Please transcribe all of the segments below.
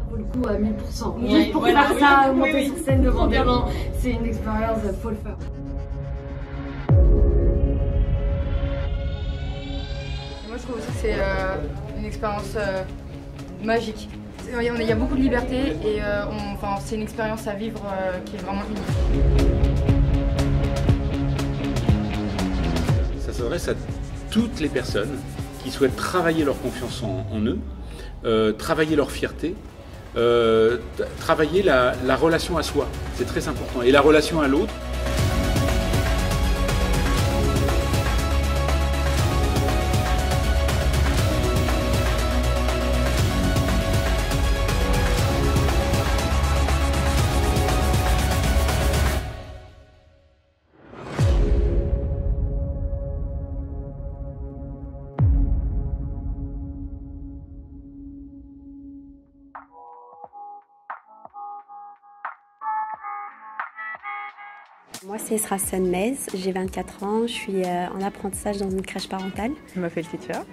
Pour le coup, à 1000%. Juste pour faire ça, monter sur scène devant des gens, c'est une expérience, faut le faire. Moi, je trouve aussi que c'est une expérience magique. Il y a beaucoup de liberté et c'est une expérience à vivre qui est vraiment unique. Ça s'adresse à toutes les personnes qui souhaitent travailler leur confiance en eux, travailler leur fierté, travailler la relation à soi. C'est très important. Et la relation à l'autre. Moi, c'est Srassen Mez, j'ai 24 ans, je suis en apprentissage dans une crèche parentale. Je m'appelle Tétia,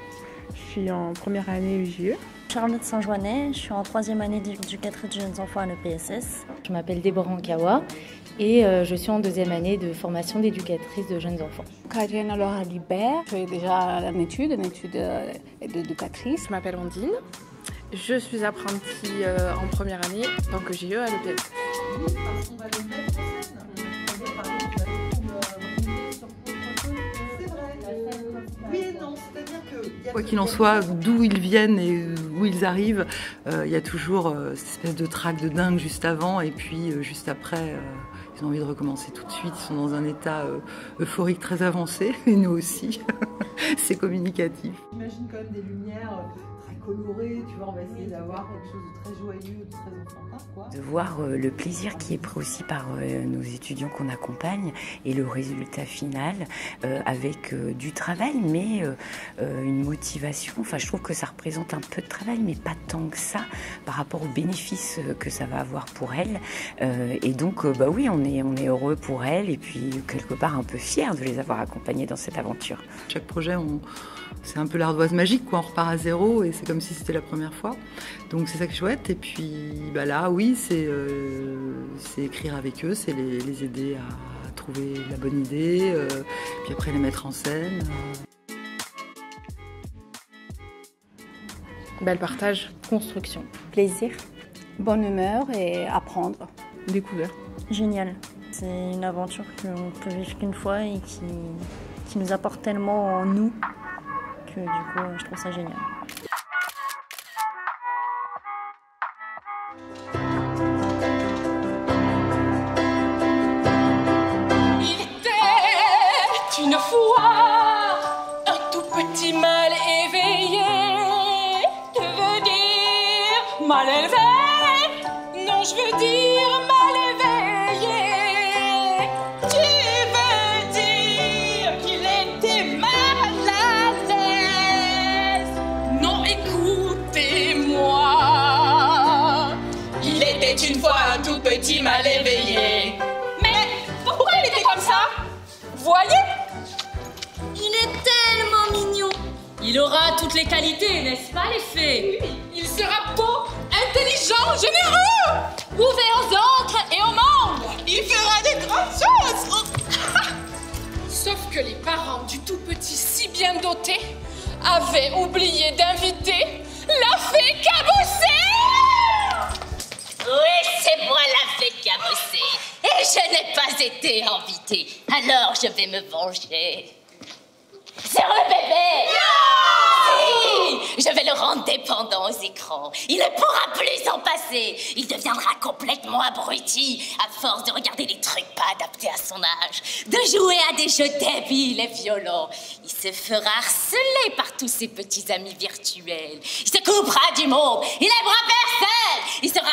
je suis en première année UJE. Charlotte Saint-Joannet, je suis en 3e année d'éducatrice de jeunes enfants à l'EPSS. Je m'appelle Déborah Ankawa et je suis en 2e année de formation d'éducatrice de jeunes enfants. Adrienne Laura Libert, je fais déjà une étude d'éducatrice. Je m'appelle Ondine, je suis apprentie en première année en tant que JE à l'EPSS. Quoi qu'il en soit, d'où ils viennent et où ils arrivent, il y a toujours cette espèce de trac de dingue juste avant et puis juste après, ils ont envie de recommencer tout de suite. Ils sont dans un état euphorique très avancé, et nous aussi. C'est communicatif. J'imagine quand même des lumières très colorées, tu vois, on va essayer d'avoir quelque chose de très joyeux, de très enfantin, quoi. De voir le plaisir qui est pris aussi par nos étudiants qu'on accompagne et le résultat final avec du travail, mais une motivation. Enfin, je trouve que ça représente un peu de travail, mais pas tant que ça par rapport aux bénéfices que ça va avoir pour elles. Et donc, bah oui, on est heureux pour elles et puis quelque part un peu fiers de les avoir accompagnées dans cette aventure. Chaque projet, c'est un peu l'ardoise magique, quoi. On repart à zéro et c'est comme si c'était la première fois. Donc c'est ça qui est chouette. Et puis bah là, oui, c'est écrire avec eux, c'est les aider à trouver la bonne idée, puis après les mettre en scène. Le partage, construction, Plaisir. Bonne humeur et apprendre. découverte. génial. C'est une aventure qu'on peut vivre qu'une fois et qui nous apporte tellement en nous que du coup je trouve ça génial. Il était une fois un tout petit mal éveillé. Que veut dire mal élevé? Non, je veux dire mal éveillé. Tu veux dire qu'il était mal à l'aise? Non, écoutez-moi. Il était une fois un tout petit mal éveillé. Mais pourquoi il était comme ça? Voyez? Il est tellement mignon. Il aura toutes les qualités, n'est-ce pas les fées? Oui, il sera beau, intelligent, généreux, ouvert aux autres et aux membres. Il fera des grandes choses. Sauf que les parents du tout petit si bien doté avaient oublié d'inviter la fée cabossée. Oui, c'est moi la fée cabossée. Et je n'ai pas été invitée. Alors je vais me venger. C'est le bébé! Si! Je vais le rendre dépendant aux écrans. Il ne pourra plus s'en passer. Il deviendra complètement abruti à force de regarder des trucs pas adaptés à son âge, de jouer à des jeux débiles et violents. Il se fera harceler par tous ses petits amis virtuels. Il se coupera du monde. Il n'aimera personne. Il sera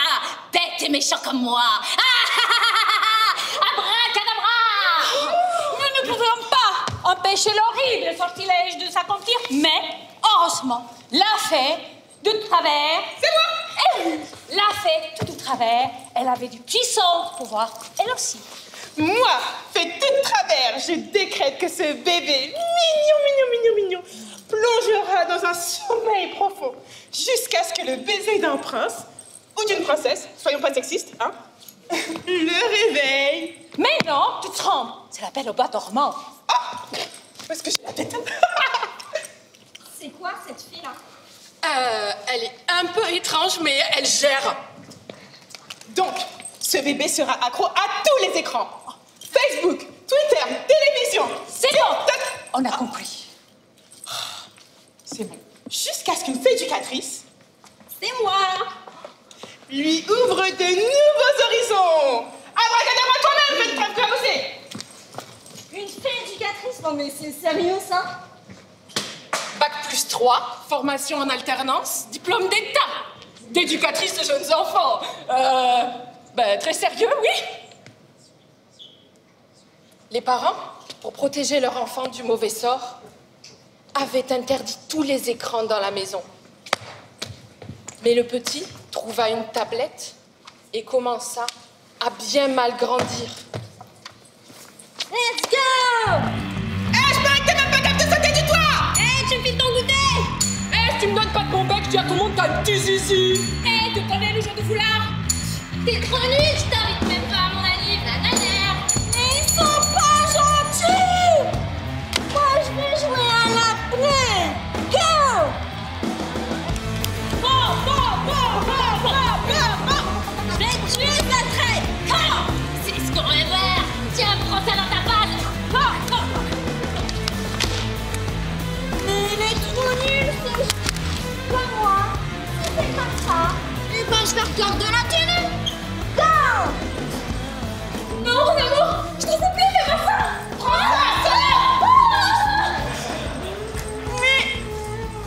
bête et méchant comme moi. Abracadabra! Nous ne pouvons pas empêcher l'horrible sortilège de s'accomplir, mais heureusement, la fée de travers, c'est moi! La fée de travers, elle avait du puissant pouvoir, elle aussi. Moi, fée de travers, je décrète que ce bébé mignon, plongera dans un sommeil profond jusqu'à ce que le baiser d'un prince ou d'une princesse. Soyons pas sexistes, hein. Le réveil. Mais non, tu te trompes. C'est la Belle au bois dormant. Oh, où est-ce que j'ai la tête? C'est quoi cette fille-là? Elle est un peu étrange, mais elle gère. Donc, ce bébé sera accro à tous les écrans. Facebook, Twitter, télévision. C'est bon, on a compris. C'est bon. Jusqu'à ce qu'une fée éducatrice, c'est moi, lui ouvre de nouveaux horizons. Abracadabra toi-même, faites preuve clamousée. Une fée éducatrice? Non mais c'est sérieux ça? Bac plus 3, formation en alternance, diplôme d'état, d'éducatrice de jeunes enfants. Très sérieux, oui. Les parents, pour protéger leur enfant du mauvais sort, avaient interdit tous les écrans dans la maison. Mais le petit trouva une tablette et commença à bien mal grandir. Let's go! Je parie que t'es même pas capable de sauter du toit! Tu me files ton goûter! Tu me donnes pas de bon bec, tu dis à tout le monde t'as un petit zizi! Tu connais le jeu de foulard? T'es trop nul, je t'invite même pas à mon anniv, la dernière! Mais ils sont pas gentils! Moi je vais jouer à la plaie! Go! Je vais tuer sa traite! C'est ce qu'on va voir. Tiens, prends ça dans ta face. Mais il est trop nul, c'est pas moi. Si c'est comme ça, et ben je vais regarder la télé. Go! Non, maman, je ne sais plus faire ça. Mais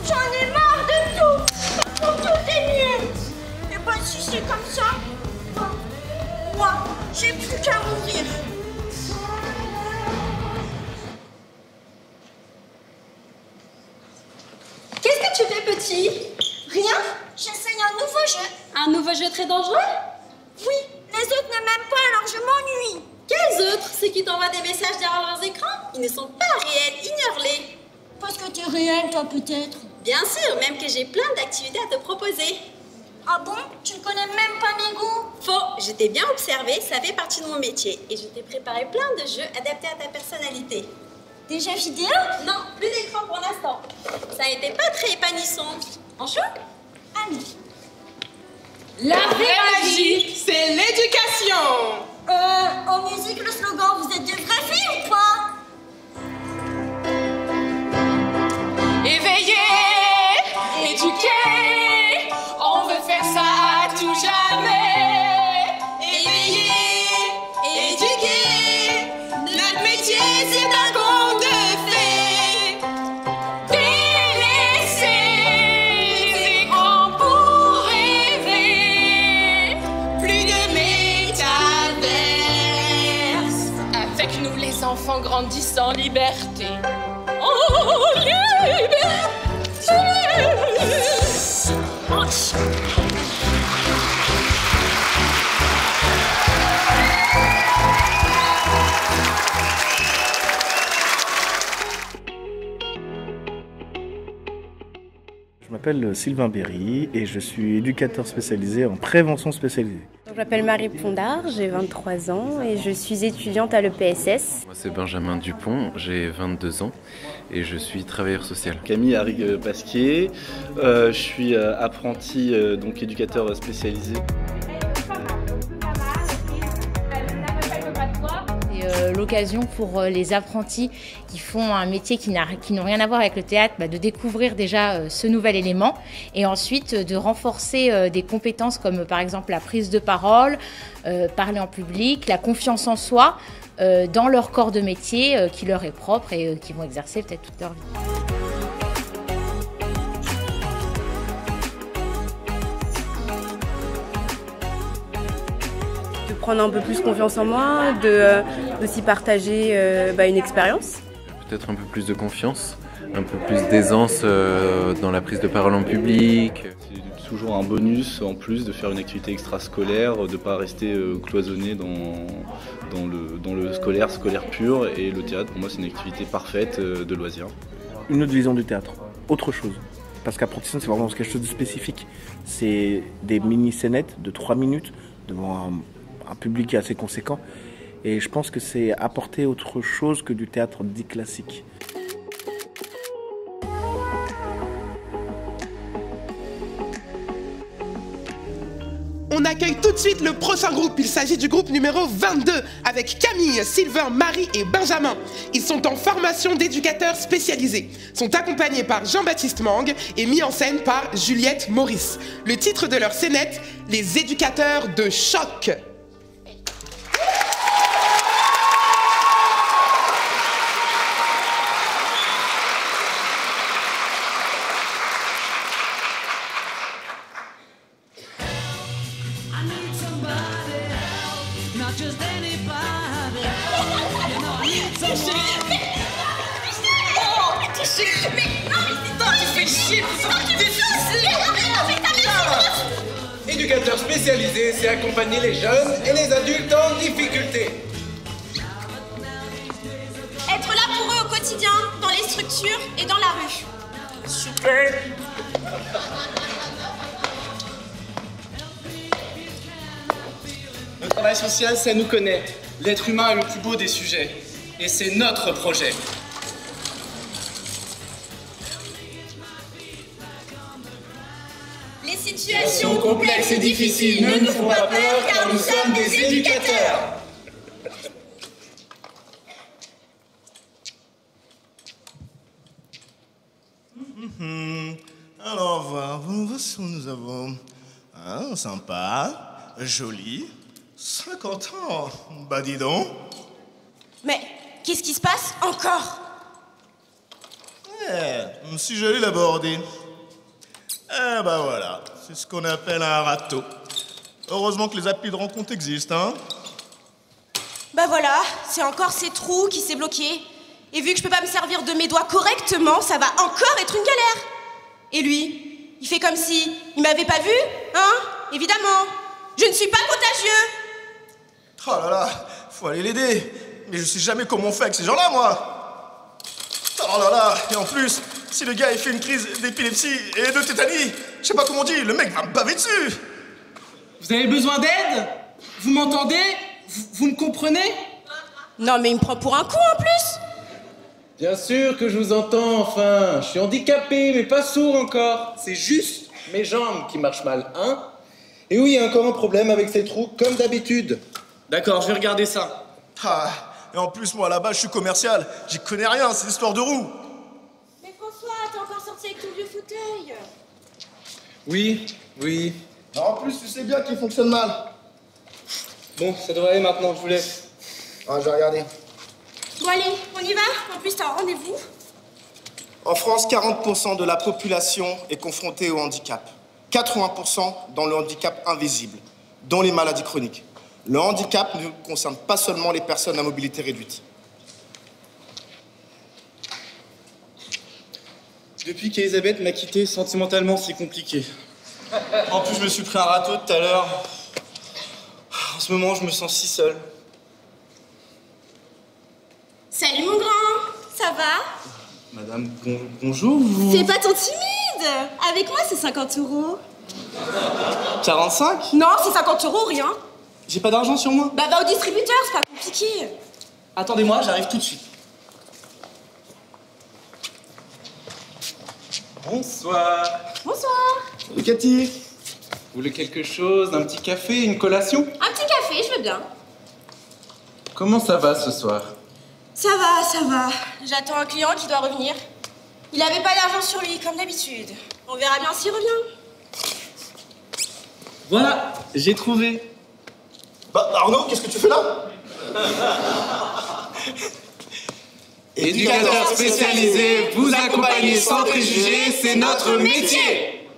j'en ai marre de tout. Tout est mieux. Et ben si c'est comme ça, moi, j'ai plus qu'à mourir. Qu'est-ce que tu fais, petit? Rien. J'essaye un nouveau jeu. Un nouveau jeu très dangereux? Oui, les autres ne m'aiment pas, alors je m'ennuie. Quels autres? Ceux qui t'envoient des messages derrière leurs écrans? Ils ne sont pas réels, ignore-les. Parce que t'es réel, toi, peut-être. Bien sûr, même que j'ai plein d'activités à te proposer. Ah bon? Tu ne connais même pas mes goûts? Faux, je t'ai bien observé, ça fait partie de mon métier. Et je t'ai préparé plein de jeux adaptés à ta personnalité. Des jeux vidéo? Non, plus d'écran pour l'instant. Ça n'était pas très épanouissant. En chaud? Allez. La vraie magie, c'est l'éducation. En musique, le slogan, vous êtes de vraies filles ou pas? Éveillé, éduqué, on veut faire ça à tout jamais. Éveillé, éduqué, notre métier c'est un conte de fées. Délaisser les écrans pour rêver. Plus de métaverse. Avec nous les enfants grandissent en liberté. En liberté. Je m'appelle Sylvain Berry et je suis éducateur spécialisé en prévention spécialisée. Je m'appelle Marie Pondard, j'ai 23 ans et je suis étudiante à l'EPSS. Moi c'est Benjamin Dupont, j'ai 22 ans et je suis travailleur social. Camille Arrigue-Pasquier, je suis apprenti donc éducateur spécialisé. L'occasion pour les apprentis qui font un métier qui n'ont rien à voir avec le théâtre, de découvrir déjà ce nouvel élément et ensuite de renforcer des compétences comme par exemple la prise de parole, parler en public, la confiance en soi dans leur corps de métier qui leur est propre et qu'ils vont exercer peut-être toute leur vie. Prendre un peu plus confiance en moi, aussi partager une expérience. Peut-être un peu plus de confiance, un peu plus d'aisance dans la prise de parole en public. C'est toujours un bonus en plus de faire une activité extrascolaire, de ne pas rester cloisonné dans le scolaire pur. Et le théâtre, pour moi, c'est une activité parfaite de loisir. Une autre vision du théâtre, autre chose. parce qu'apprentissage, c'est vraiment quelque chose de spécifique. C'est des mini-scénettes de 3 minutes devant un public assez conséquent. Et je pense que c'est apporter autre chose que du théâtre dit classique. On accueille tout de suite le prochain groupe. Il s'agit du groupe numéro 22 avec Camille, Sylvain, Marie et Benjamin. Ils sont en formation d'éducateurs spécialisés, sont accompagnés par Jean-Baptiste Mang et mis en scène par Juliette Maurice. Le titre de leur scénette, Les éducateurs de choc. Éducateur spécialisé, c'est accompagner les jeunes et les adultes en difficulté. Être là pour eux au quotidien, dans les structures et dans la rue. Super. Le travail social, ça nous connaît. L'être humain est le plus beau des sujets. Et c'est notre projet. Les situations complexes et difficiles ne nous font pas peur car nous sommes des éducateurs. Alors, voici où nous avons un sympa, joli, 50 ans. Bah dis donc. Mais qu'est-ce qui se passe encore? Si j'allais l'aborder. Eh ben voilà, c'est ce qu'on appelle un râteau. Heureusement que les applis de rencontre existent, hein. Bah voilà, c'est encore ces trous qui s'est bloqué. Et vu que je peux pas me servir de mes doigts correctement, ça va encore être une galère. Et lui, il fait comme si il m'avait pas vu, hein? Évidemment, je ne suis pas contagieux. Oh là là, faut aller l'aider. Mais je sais jamais comment on fait avec ces gens-là, moi. Oh là là, et en plus, si le gars il fait une crise d'épilepsie et de tétanie, je sais pas comment on dit, le mec va me baver dessus. Vous avez besoin d'aide? Vous m'entendez? Vous me comprenez? Non mais il me prend pour un con en plus. Bien sûr que je vous entends, enfin. Je suis handicapé, mais pas sourd encore. C'est juste mes jambes qui marchent mal, hein? Et oui, il y a encore un problème avec ces trous, comme d'habitude. D'accord, je vais regarder ça. Ah, et en plus, moi, là-bas, je suis commercial. J'y connais rien, c'est l'histoire de roue. Mais François, t'es encore sorti avec ton vieux fauteuil. Oui. En plus, tu sais bien qu'il fonctionne mal. Bon, ça devrait aller maintenant, je vous laisse. Ah, je vais regarder. Bon allez, on y va? En plus, t'as un rendez-vous. En France, 40% de la population est confrontée au handicap. 80% dans le handicap invisible, dont les maladies chroniques. Le handicap ne concerne pas seulement les personnes à mobilité réduite. Depuis qu'Elisabeth m'a quitté, sentimentalement, c'est compliqué. En plus, je me suis pris un râteau tout à l'heure. En ce moment, je me sens si seul. Salut mon grand, ça va? Madame, bonjour, vous... Fais pas ton timide. Avec moi, c'est 50 €. 45? Non, c'est 50 € rien. J'ai pas d'argent sur moi. Bah va au distributeur, c'est pas compliqué. Attendez-moi, j'arrive tout de suite. Bonsoir. Bonsoir. Salut Cathy. Vous voulez quelque chose? Un petit café? Une collation? Un petit café, je veux bien. Comment ça va ce soir? Ça va. J'attends un client qui doit revenir. Il avait pas d'argent sur lui, comme d'habitude. On verra bien s'il revient. Voilà, j'ai trouvé. Bah Arnaud, qu'est-ce que tu fais là? Éducateur spécialisé, vous accompagner sans préjugés, c'est notre métier.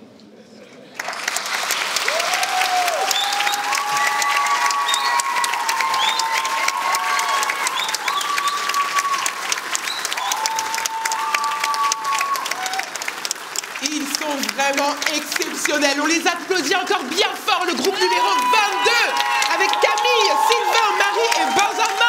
Ils sont vraiment exceptionnels. On les applaudit encore bien fort, le groupe numéro 22, avec Camille, Sylvain, Marie et Benjamin.